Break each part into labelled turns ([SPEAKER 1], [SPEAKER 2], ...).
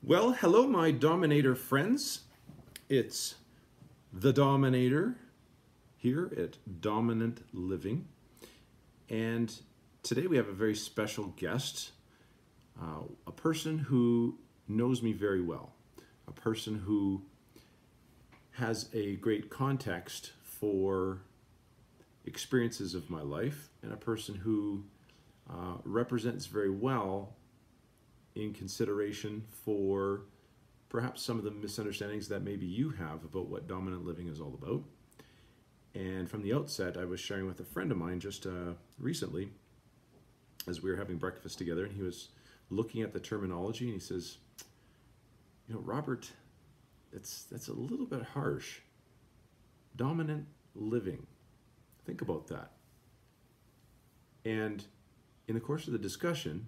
[SPEAKER 1] Well, hello, my Dominator friends. It's the Dominator here at Dominant Living. And today we have a very special guest, a person who knows me very well, a person who has a great context for experiences of my life, and a person who represents very well in consideration for perhaps some of the misunderstandings that maybe you have about what dominant living is all about. And from the outset, I was sharing with a friend of mine just recently as we were having breakfast together, and he was looking at the terminology, and he says, you know, Robert, that's a little bit harsh. Dominant living. Think about that. And in the course of the discussion,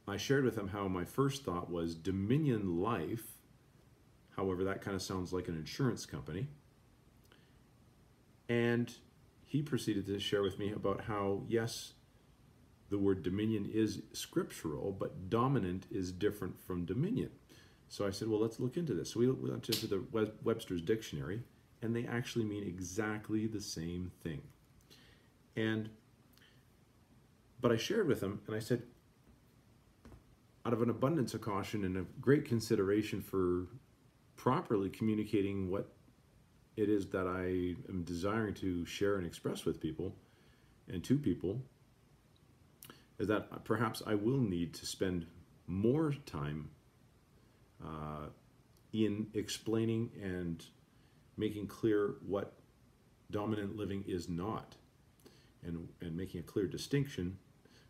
[SPEAKER 1] I shared with him how my first thought was Dominion Life. However, that kind of sounds like an insurance company. And he proceeded to share with me about how, yes, the word dominion is scriptural, but dominant is different from dominion. So I said, well, let's look into this. So we went into the Webster's dictionary, and they actually mean exactly the same thing. But I shared with him, and I said, out of an abundance of caution and a great consideration for properly communicating what it is that I am desiring to share and express with people and to people, is that perhaps I will need to spend more time in explaining and making clear what dominant living is not, and making a clear distinction,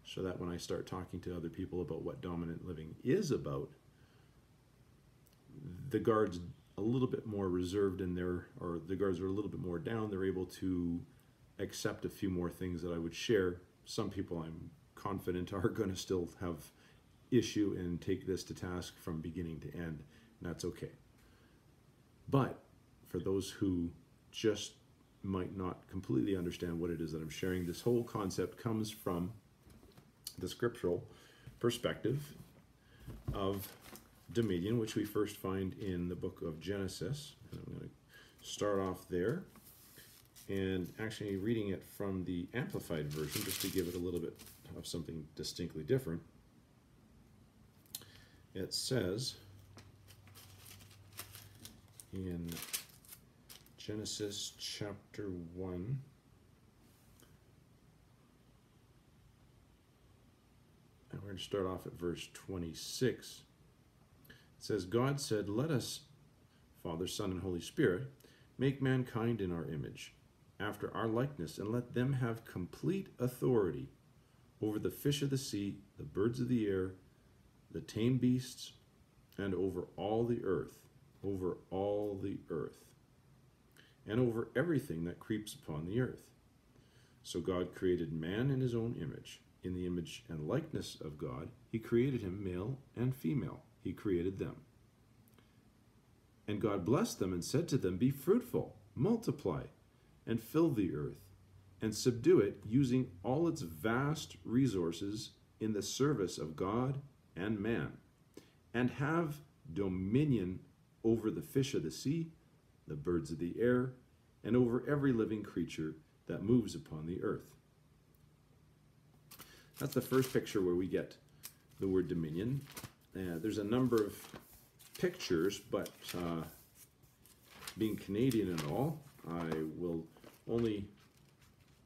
[SPEAKER 1] so that when I start talking to other people about what dominant living is about, the guard's a little bit more reserved in their, or the guards are a little bit more down, they're able to accept a few more things that I would share. Some people, I'm confident, are going to still have issue and take this to task from beginning to end, and that's okay. But for those who just might not completely understand what it is that I'm sharing, this whole concept comes from the scriptural perspective of dominion, which we first find in the book of Genesis. And I'm going to start off there, and actually reading it from the Amplified version, just to give it a little bit of something distinctly different. It says in Genesis chapter 1, and we're going to start off at verse 26. It says, God said, let us, Father, Son, and Holy Spirit, make mankind in our image, after our likeness, and let them have complete authority over the fish of the sea, the birds of the air, the tame beasts, and over all the earth, and over everything that creeps upon the earth. So God created man in his own image. In the image and likeness of God, he created him, male and female. He created them. And God blessed them and said to them, be fruitful, multiply, and fill the earth, and subdue it, using all its vast resources in the service of God and man, and have dominion over the fish of the sea, the birds of the air, and over every living creature that moves upon the earth. That's the first picture where we get the word dominion. There's a number of pictures, but being Canadian and all, I will only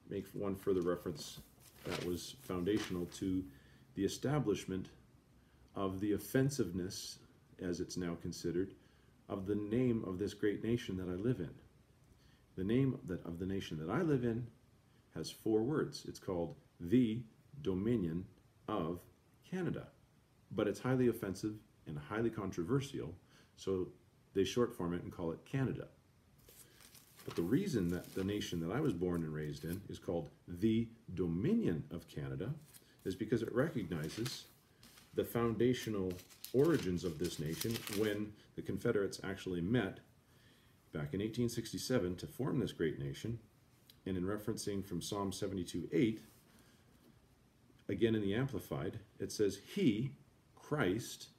[SPEAKER 1] make one further reference that was foundational to the establishment of the offensiveness, as it's now considered, of the name of this great nation that I live in. The name of the nation that I live in has 4 words. It's called the Dominion of Canada, but it's highly offensive and highly controversial, so they short form it and call it Canada. But the reason that the nation that I was born and raised in is called the Dominion of Canada is because it recognizes the foundational origins of this nation when the Confederates actually met back in 1867 to form this great nation. And in referencing from Psalm 72:8, again in the Amplified, it says, He, Christ,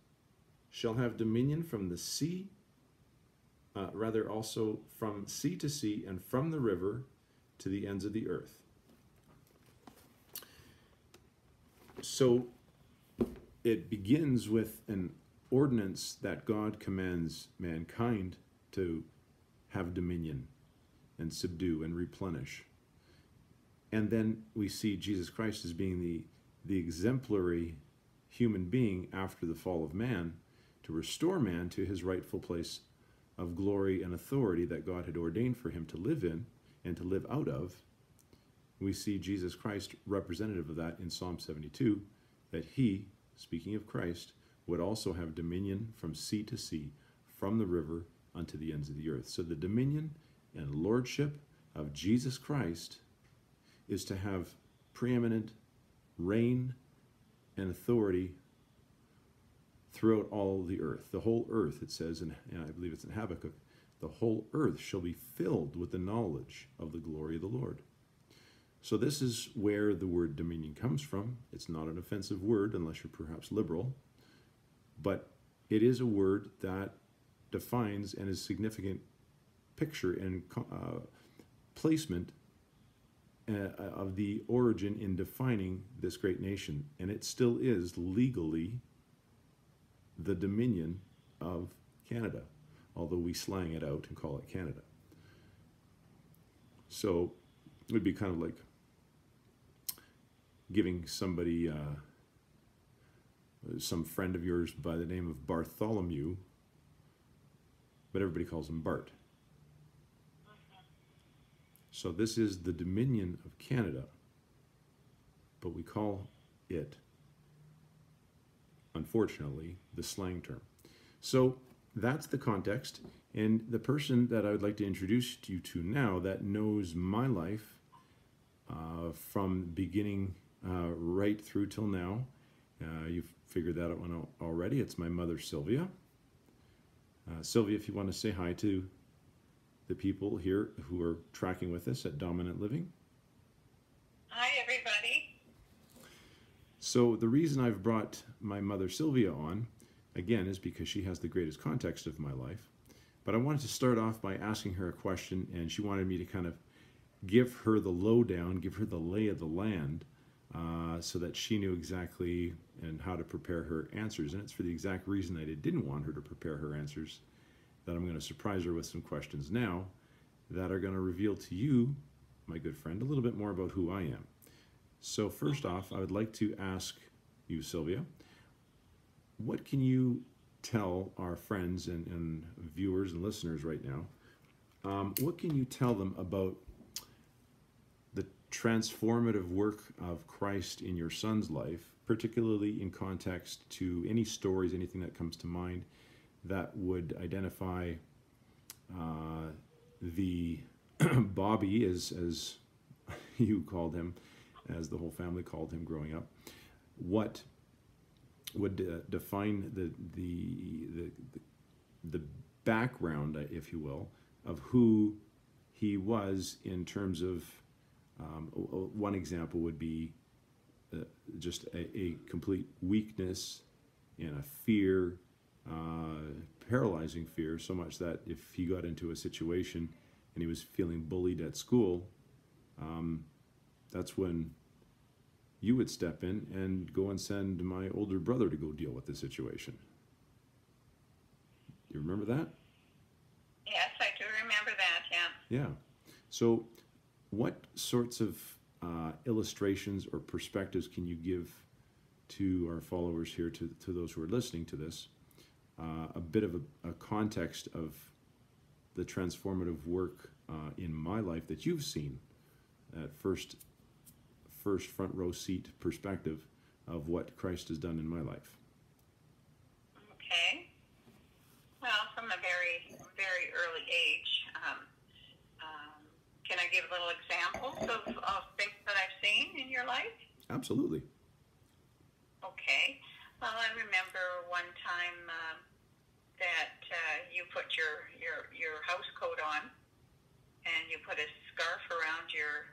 [SPEAKER 1] shall have dominion from the sea, also from sea to sea, and from the river to the ends of the earth. So it begins with an ordinance that God commands mankind to have dominion and subdue and replenish. And then we see Jesus Christ as being the exemplary human being after the fall of man, to restore man to his rightful place of glory and authority that God had ordained for him to live in and to live out of. We see Jesus Christ representative of that in Psalm 72, that he, speaking of Christ, would also have dominion from sea to sea, from the river unto the ends of the earth. So the dominion and lordship of Jesus Christ is to have preeminent reign and authority throughout all the earth. The whole earth, it says, and I believe it's in Habakkuk, the whole earth shall be filled with the knowledge of the glory of the Lord. So this is where the word dominion comes from. It's not an offensive word unless you're perhaps liberal, but it is a word that defines and is significant picture and placement of the origin in defining this great nation. And it still is legally the dominion of Canada, although we slang it out and call it Canada. So it would be kind of like giving somebody, some friend of yours by the name of Bartholomew, but everybody calls him Bart. So this is the dominion of Canada, but we call it, unfortunately, the slang term. So that's the context, and the person that I would like to introduce you to now that knows my life from beginning right through till now, you've figured that out already. It's my mother, Sylvia. Sylvia, if you want to say hi to the people here who are tracking with us at Dominant Living.
[SPEAKER 2] Hi, everybody.
[SPEAKER 1] So the reason I've brought my mother, Sylvia, on, again, is because she has the greatest context of my life. But I wanted to start off by asking her a question, and she wanted me to kind of give her the lowdown, give her the lay of the land, so that she knew exactly and how to prepare her answers. And it's for the exact reason that I didn't want her to prepare her answers that I'm going to surprise her with some questions now that are going to reveal to you, my good friend, a little bit more about who I am. So first off, I would like to ask you, Sylvia, what can you tell our friends and viewers and listeners right now, what can you tell them about the transformative work of Christ in your son's life, particularly in context to any stories, anything that comes to mind that would identify the Bobby, as you called him, as the whole family called him growing up? What would define the background, if you will, of who he was in terms of, one example would be just a complete weakness and a fear, paralyzing fear, so much that if he got into a situation and he was feeling bullied at school, that's when you would step in and go and send my older brother to go deal with the situation. You remember that?
[SPEAKER 2] Yes, I do remember that, yeah.
[SPEAKER 1] Yeah. So what sorts of illustrations or perspectives can you give to our followers here, to those who are listening to this, a bit of a context of the transformative work in my life that you've seen, at first front row seat perspective of what Christ has done in my life?
[SPEAKER 2] Okay. Well, from a very, very early age, can I give little examples of things that I've seen in your life?
[SPEAKER 1] Absolutely.
[SPEAKER 2] Okay. Well, I remember one time that you put your house coat on, and you put a scarf around your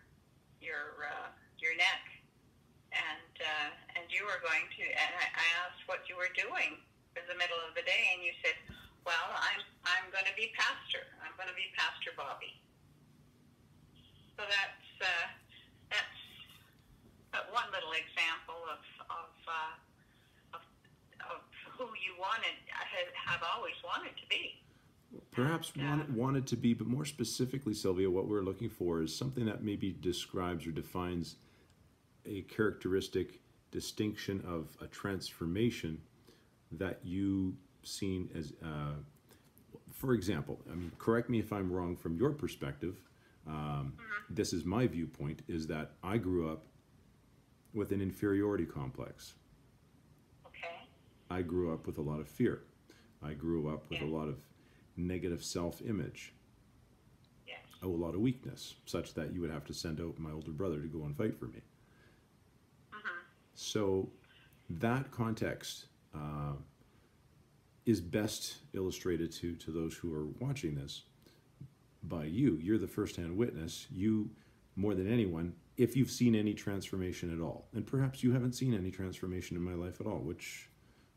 [SPEAKER 2] neck, and you were going to. And I asked what you were doing was the middle of the day, and you said, "Well, I'm going to be pastor. I'm going to be Pastor Bobby." So that's one little example of who you have always wanted to be.
[SPEAKER 1] Perhaps wanted to be, but more specifically, Sylvia, what we're looking for is something that maybe describes or defines a characteristic distinction of a transformation that you seen as, for example, I mean, correct me if I'm wrong from your perspective, this is my viewpoint, is that I grew up with an inferiority complex.
[SPEAKER 2] Okay.
[SPEAKER 1] I grew up with a lot of fear. I grew up with a lot of negative self-image.
[SPEAKER 2] Yes.
[SPEAKER 1] A lot of weakness, such that you would have to send out my older brother to go and fight for me. So that context is best illustrated to those who are watching this by you. You're the first-hand witness. You, more than anyone, if you've seen any transformation at all. And perhaps you haven't seen any transformation in my life at all, which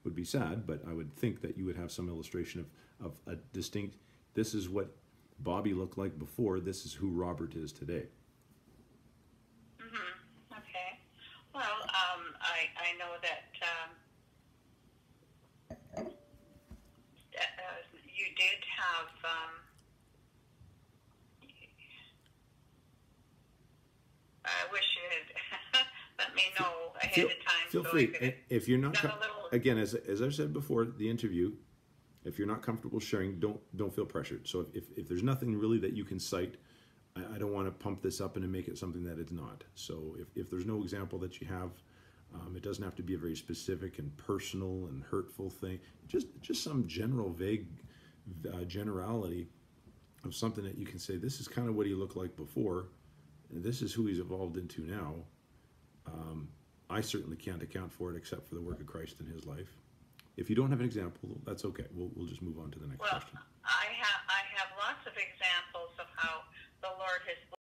[SPEAKER 1] would be sad, but I would think that you would have some illustration of a distinct, this is what Bobby looked like before, this is who Robert is today.
[SPEAKER 2] Okay. Well, I know that you did have I wish you had let me know ahead of time.
[SPEAKER 1] Feel free. If you're not, again, as I've said before, the interview, if you're not comfortable sharing, don't feel pressured. So if there's nothing really that you can cite, I don't want to pump this up and make it something that it's not. So if there's no example that you have, it doesn't have to be a very specific and personal and hurtful thing. Just some general, vague generality of something that you can say, this is kind of what he looked like before, and this is who he's evolved into now. I certainly can't account for it except for the work of Christ in his life. If you don't have an example, that's okay. We'll just move on to the next question.
[SPEAKER 2] I have lots of examples of how the Lord has